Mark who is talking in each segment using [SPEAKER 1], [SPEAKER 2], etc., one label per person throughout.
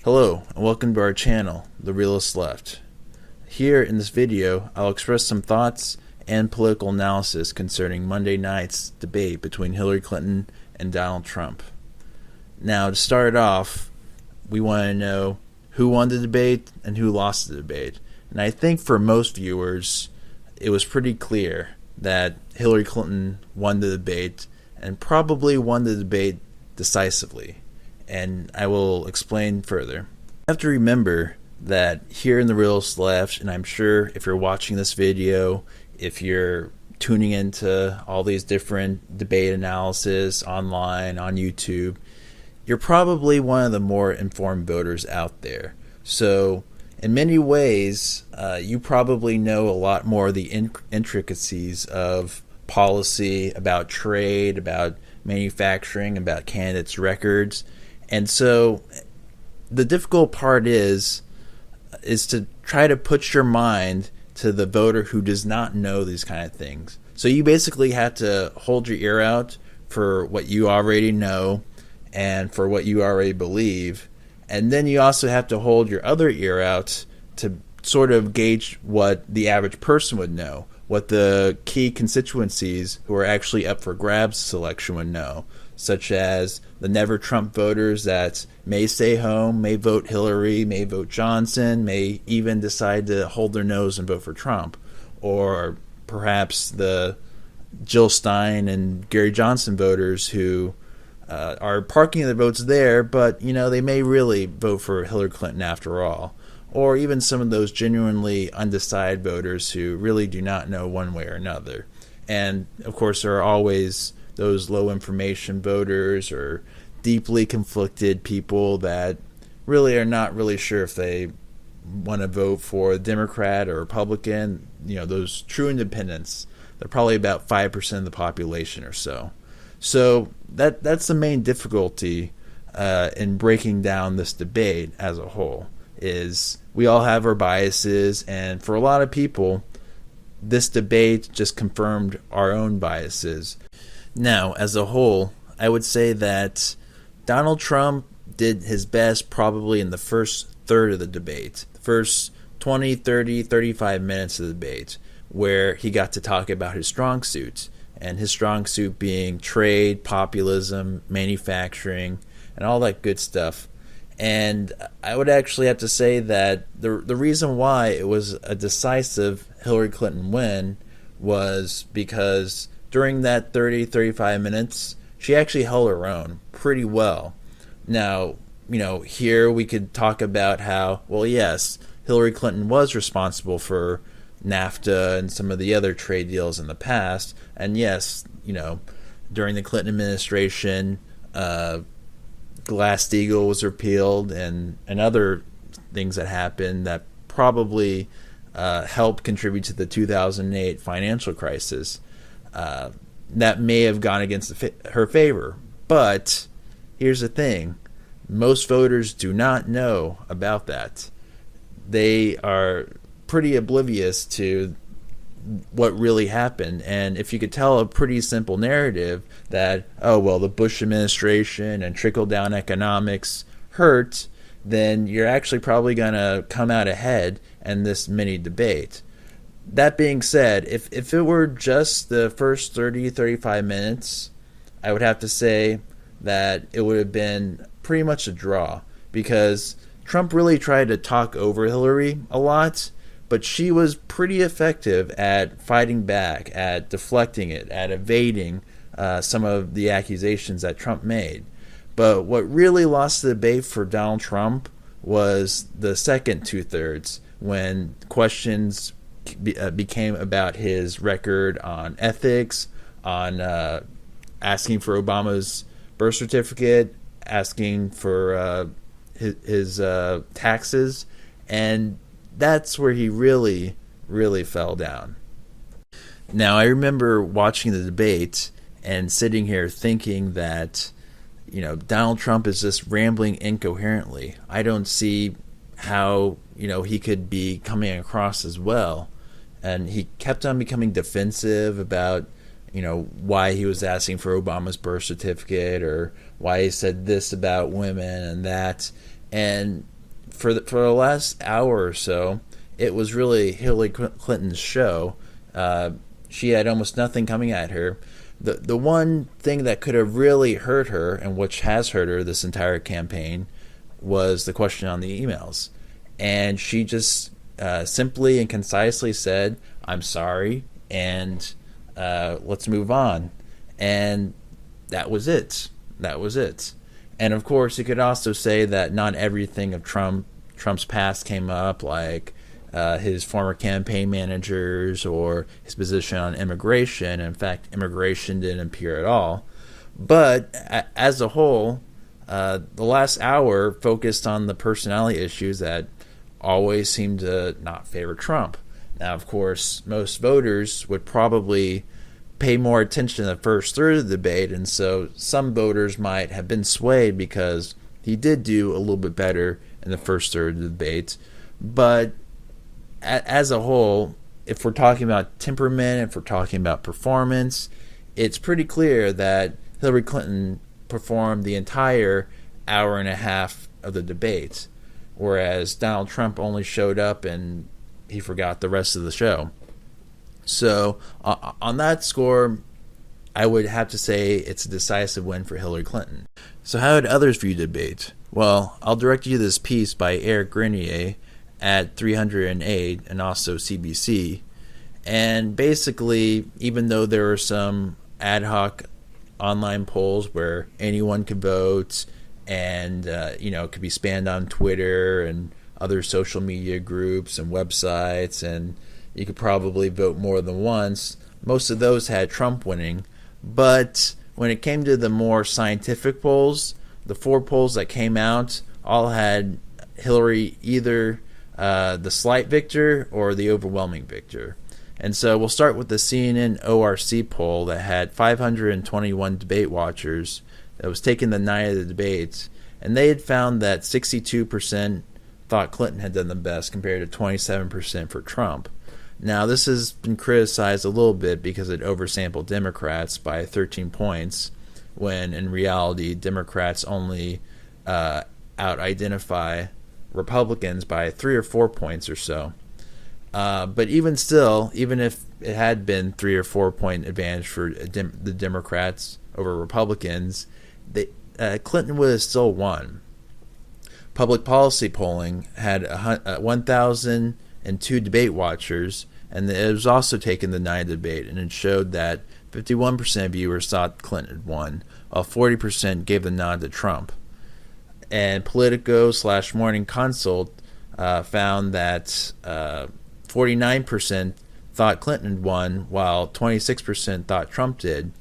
[SPEAKER 1] Hello and welcome to our channel, The Realist Left. Here in this video, I'll express some thoughts and political analysis concerning Monday night's debate between Hillary Clinton and Donald Trump. Now, to start off, we want to know who won the debate and who lost the debate. And I think for most viewers, it was pretty clear that Hillary Clinton won the debate and probably won the debate decisively. And I will explain further. You have to remember that here in the Realist Left, and I'm sure if you're watching this video, if you're tuning into all these different debate analysis online, on YouTube, you're probably one of the more informed voters out there. So in many ways, you probably know a lot more of the intricacies of policy, about trade, about manufacturing, about candidates' records. And so the difficult part is to try to put your mind to the voter who does not know these kind of things. So you basically have to hold your ear out for what you already know and for what you already believe. And then you also have to hold your other ear out to sort of gauge what the average person would know, what the key constituencies who are actually up for grabs selection would know, such as the Never Trump voters that may stay home, may vote Hillary, may vote Johnson, may even decide to hold their nose and vote for Trump, or perhaps the Jill Stein and Gary Johnson voters who are parking their votes there, but they may really vote for Hillary Clinton after all. Or even some of those genuinely undecided voters who really do not know one way or another. And of course, there are always those low information voters or deeply conflicted people that really are not really sure if they want to vote for a Democrat or Republican. Those true independents, they're probably about 5% of the population or so. So that's the main difficulty in breaking down this debate as a whole, is we all have our biases, and for a lot of people, this debate just confirmed our own biases. Now, as a whole, I would say that Donald Trump did his best probably in the first third of the debate, the first 20, 30, 35 minutes of the debate, where he got to talk about his strong suits, and his strong suit being trade, populism, manufacturing, and all that good stuff. And I would actually have to say that the reason why it was a decisive Hillary Clinton win was because during that 30, 35 minutes, she actually held her own pretty well. Now, here we could talk about how, well, yes, Hillary Clinton was responsible for NAFTA and some of the other trade deals in the past. And yes, during the Clinton administration, Glass-Steagall was repealed and other things that happened that probably helped contribute to the 2008 financial crisis. That may have gone against her favor. But here's the thing. Most voters do not know about that. They are pretty oblivious to what really happened. And if you could tell a pretty simple narrative that, oh, well, the Bush administration and trickle-down economics hurt, then you're actually probably going to come out ahead in this mini debate. That being said, if it were just the first 30, 35 minutes, I would have to say that it would have been pretty much a draw, because Trump really tried to talk over Hillary a lot, but she was pretty effective at fighting back, at deflecting it, at evading some of the accusations that Trump made. But what really lost the debate for Donald Trump was the second two-thirds, when questions became about his record on ethics, on asking for Obama's birth certificate, asking for his taxes, and that's where he really, really fell down. Now, I remember watching the debate and sitting here thinking that, Donald Trump is just rambling incoherently. I don't see how, he could be coming across as well. And he kept on becoming defensive about, why he was asking for Obama's birth certificate, or why he said this about women and that. And for the last hour or so, it was really Hillary Clinton's show. She had almost nothing coming at her. The one thing that could have really hurt her, and which has hurt her this entire campaign, was the question on the emails. And she just simply and concisely said, "I'm sorry," and let's move on. And that was it. That was it. And of course, you could also say that not everything of Trump's past came up, like his former campaign managers or his position on immigration. In fact, immigration didn't appear at all. But as a whole, the last hour focused on the personality issues that always seem to not favor Trump. Now, of course, most voters would probably pay more attention to the first third of the debate, and so some voters might have been swayed because he did do a little bit better in the first third of the debate. But as a whole, if we're talking about temperament, if we're talking about performance, it's pretty clear that Hillary Clinton performed the entire hour and a half of the debate, whereas Donald Trump only showed up and he forgot the rest of the show. So on that score, I would have to say it's a decisive win for Hillary Clinton. So how did others view the debate? Well, I'll direct you to this piece by Eric Grenier at 308 and also CBC. And basically, even though there were some ad hoc online polls where anyone could vote and it could be spammed on Twitter and other social media groups and websites, and you could probably vote more than once, most of those had Trump winning. But when it came to the more scientific polls, the 4 polls that came out all had Hillary either the slight victor or the overwhelming victor. And so we'll start with the CNN ORC poll that had 521 debate watchers that was taken the night of the debate, and they had found that 62% thought Clinton had done the best compared to 27% for Trump. Now, this has been criticized a little bit because it oversampled Democrats by 13 points, when in reality, Democrats only out-identify Republicans by 3 or 4 points or so. But even still, even if it had been 3 or 4 point advantage for the Democrats over Republicans, Clinton would have still won. Public policy polling had 1,002 debate watchers, and it was also taken the night of the debate, and it showed that 51% of viewers thought Clinton had won, while 40% gave the nod to Trump. And Politico/Morning Consult found that 49% thought Clinton had won, while 26% thought Trump did.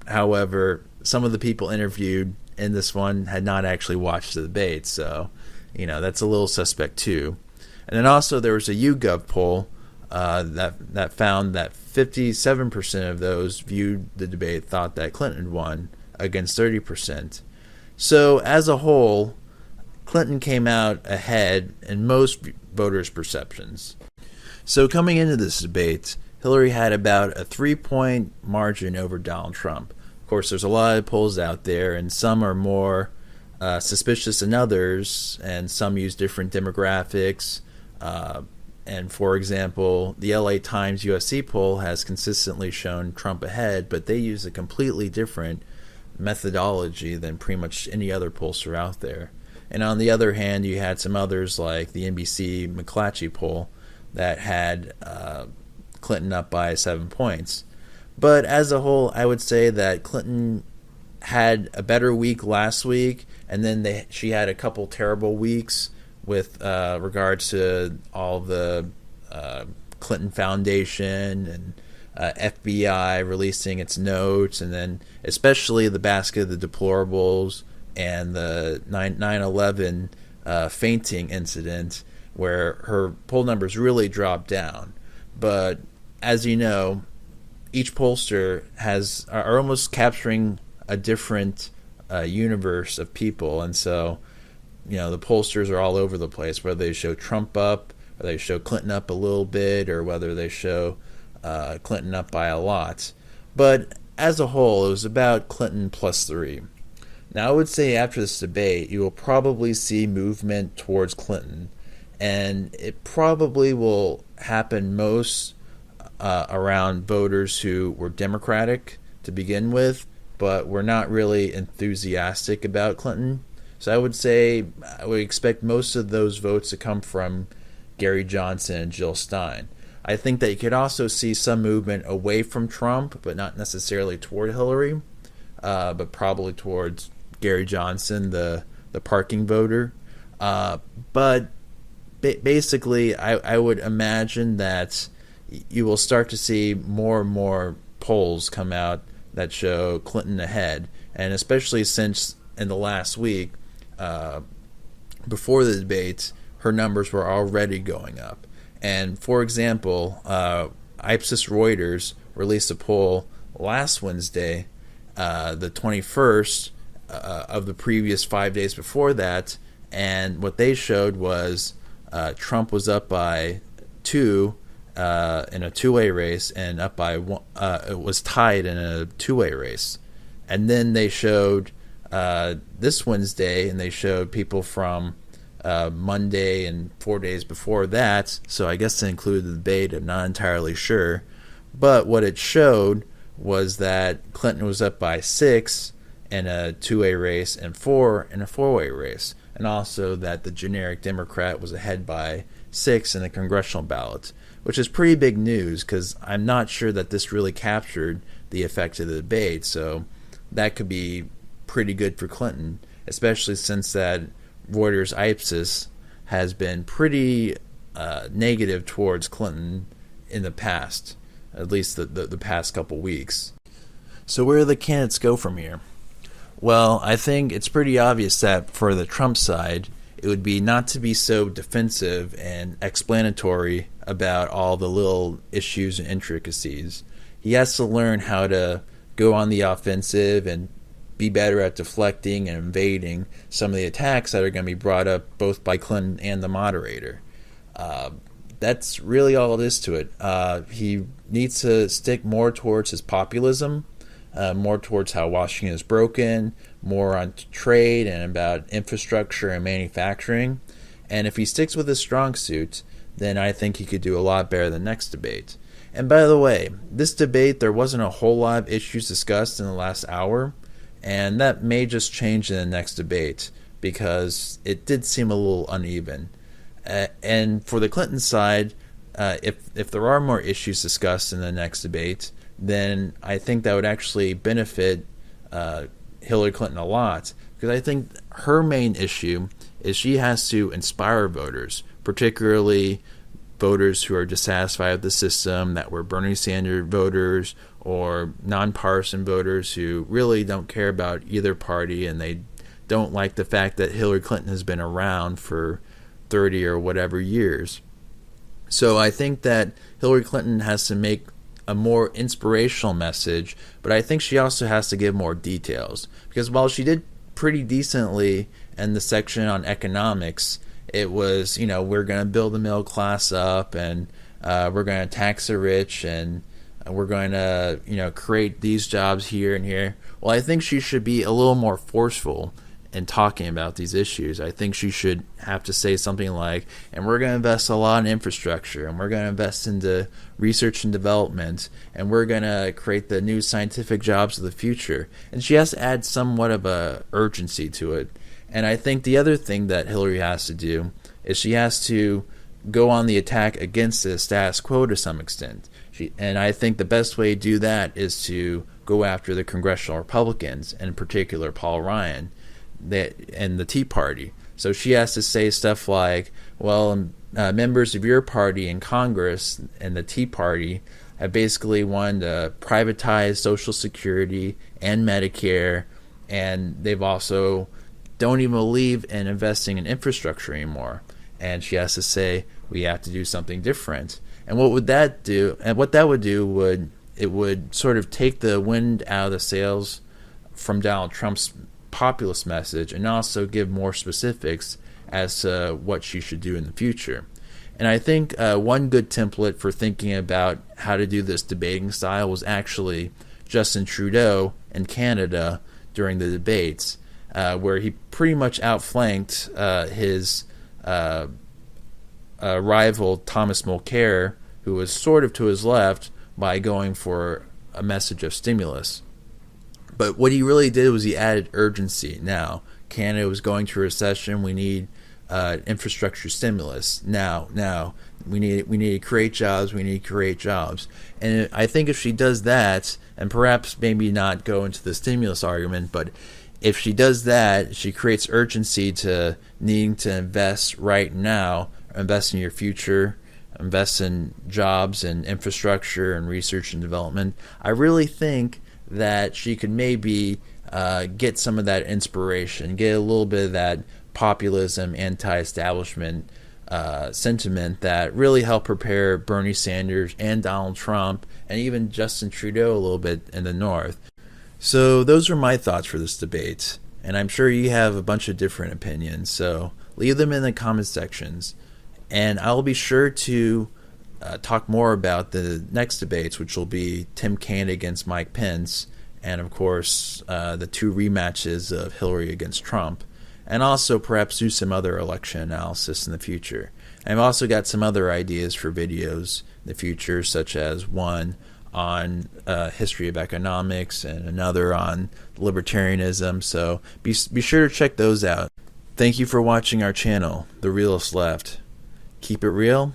[SPEAKER 1] However, some of the people interviewed in this one had not actually watched the debate, so that's a little suspect too. And then also there was a YouGov poll that found that 57% of those viewed the debate thought that Clinton won, against 30%. So as a whole, Clinton came out ahead in most voters' perceptions. So coming into this debate, Hillary had about a 3-point margin over Donald Trump. Of course, there's a lot of polls out there, and some are more suspicious than others, and some use different demographics. And for example, the LA Times USC poll has consistently shown Trump ahead, but they use a completely different methodology than pretty much any other pollster out there. And on the other hand, you had some others like the NBC McClatchy poll that had Clinton up by 7 points. But as a whole, I would say that Clinton had a better week last week, and then she had a couple terrible weeks with regards to all the Clinton Foundation and FBI releasing its notes, and then especially the basket of the deplorables and the 9/11 fainting incident, where her poll numbers really dropped down. But as you know, each pollster are almost capturing a different universe of people, and so the pollsters are all over the place, whether they show Trump up, or they show Clinton up a little bit, or whether they show Clinton up by a lot. But as a whole, it was about Clinton +3. Now, I would say after this debate, you will probably see movement towards Clinton, and it probably will happen most around voters who were Democratic to begin with, but were not really enthusiastic about Clinton. So I would say I would expect most of those votes to come from Gary Johnson and Jill Stein. I think that you could also see some movement away from Trump, but not necessarily toward Hillary, but probably towards Gary Johnson, the parking voter. But basically, I would imagine that you will start to see more and more polls come out that show Clinton ahead, and especially since in the last week, before the debates, her numbers were already going up. And for example, Ipsos Reuters released a poll last Wednesday, the 21st of the previous 5 days before that, and what they showed was Trump was up by 2 in a two-way race, and up by one, it was tied in a two-way race. And then they showed this Wednesday, and they showed people from Monday and 4 days before that, so I guess it included the debate, I'm not entirely sure. But what it showed was that Clinton was up by 6 in a two-way race and 4 in a four-way race, and also that the generic Democrat was ahead by 6 in the congressional ballot, which is pretty big news because I'm not sure that this really captured the effect of the debate, so that could be pretty good for Clinton, especially since that Reuters Ipsos has been pretty negative towards Clinton in the past, at least the past couple weeks. So where do the candidates go from here? Well, I think it's pretty obvious that for the Trump side, it would be not to be so defensive and explanatory about all the little issues and intricacies. He has to learn how to go on the offensive and be better at deflecting and evading some of the attacks that are going to be brought up both by Clinton and the moderator. That's really all it is to it. He needs to stick more towards his populism, more towards how Washington is broken, more on trade and about infrastructure and manufacturing. And if he sticks with his strong suit, then I think he could do a lot better the next debate. And by the way, this debate, there wasn't a whole lot of issues discussed in the last hour, and that may just change in the next debate because it did seem a little uneven. And for the Clinton side, if there are more issues discussed in the next debate, then I think that would actually benefit Hillary Clinton a lot, because I think her main issue is she has to inspire voters, particularly voters who are dissatisfied with the system, that were Bernie Sanders voters or nonpartisan voters who really don't care about either party, and they don't like the fact that Hillary Clinton has been around for 30 or whatever years. So I think that Hillary Clinton has to make a more inspirational message, but I think she also has to give more details, because while she did pretty decently in the section on economics, it was, we're going to build the middle class up, and we're going to tax the rich, and we're going to, create these jobs here and here. Well, I think she should be a little more forceful in talking about these issues. I think she should have to say something like, and we're going to invest a lot in infrastructure, and we're going to invest into research and development, and we're going to create the new scientific jobs of the future. And she has to add somewhat of a urgency to it. And I think the other thing that Hillary has to do is she has to go on the attack against the status quo to some extent. And I think the best way to do that is to go after the congressional Republicans, and in particular Paul Ryan, and the Tea Party. So she has to say stuff like, well, members of your party in Congress and the Tea Party have basically wanted to privatize Social Security and Medicare, and they've also don't even believe in investing in infrastructure anymore. And she has to say, we have to do something different. And what would that do? And what that would do would sort of take the wind out of the sails from Donald Trump's populist message, and also give more specifics as to what she should do in the future. And I think one good template for thinking about how to do this debating style was actually Justin Trudeau in Canada during the debates. where he pretty much outflanked his rival Thomas Mulcair, who was sort of to his left, by going for a message of stimulus. But what he really did was he added urgency. Now, Canada was going through a recession. We need infrastructure stimulus now. We need to create jobs. We need to create jobs. And I think if she does that, and perhaps maybe not go into the stimulus argument, but if she does that, she creates urgency to needing to invest right now, invest in your future, invest in jobs and infrastructure and research and development. I really think that she could maybe get some of that inspiration, get a little bit of that populism, anti-establishment sentiment that really helped prepare Bernie Sanders and Donald Trump and even Justin Trudeau a little bit in the North. So those are my thoughts for this debate, and I'm sure you have a bunch of different opinions, so leave them in the comment sections. And I'll be sure to talk more about the next debates, which will be Tim Kaine against Mike Pence, and of course the 2 rematches of Hillary against Trump, and also perhaps do some other election analysis in the future. I've also got some other ideas for videos in the future, such as one on history of economics and another on libertarianism, so be sure to check those out. Thank you for watching our channel, The Realist Left. Keep it real,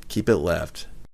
[SPEAKER 1] keep it left.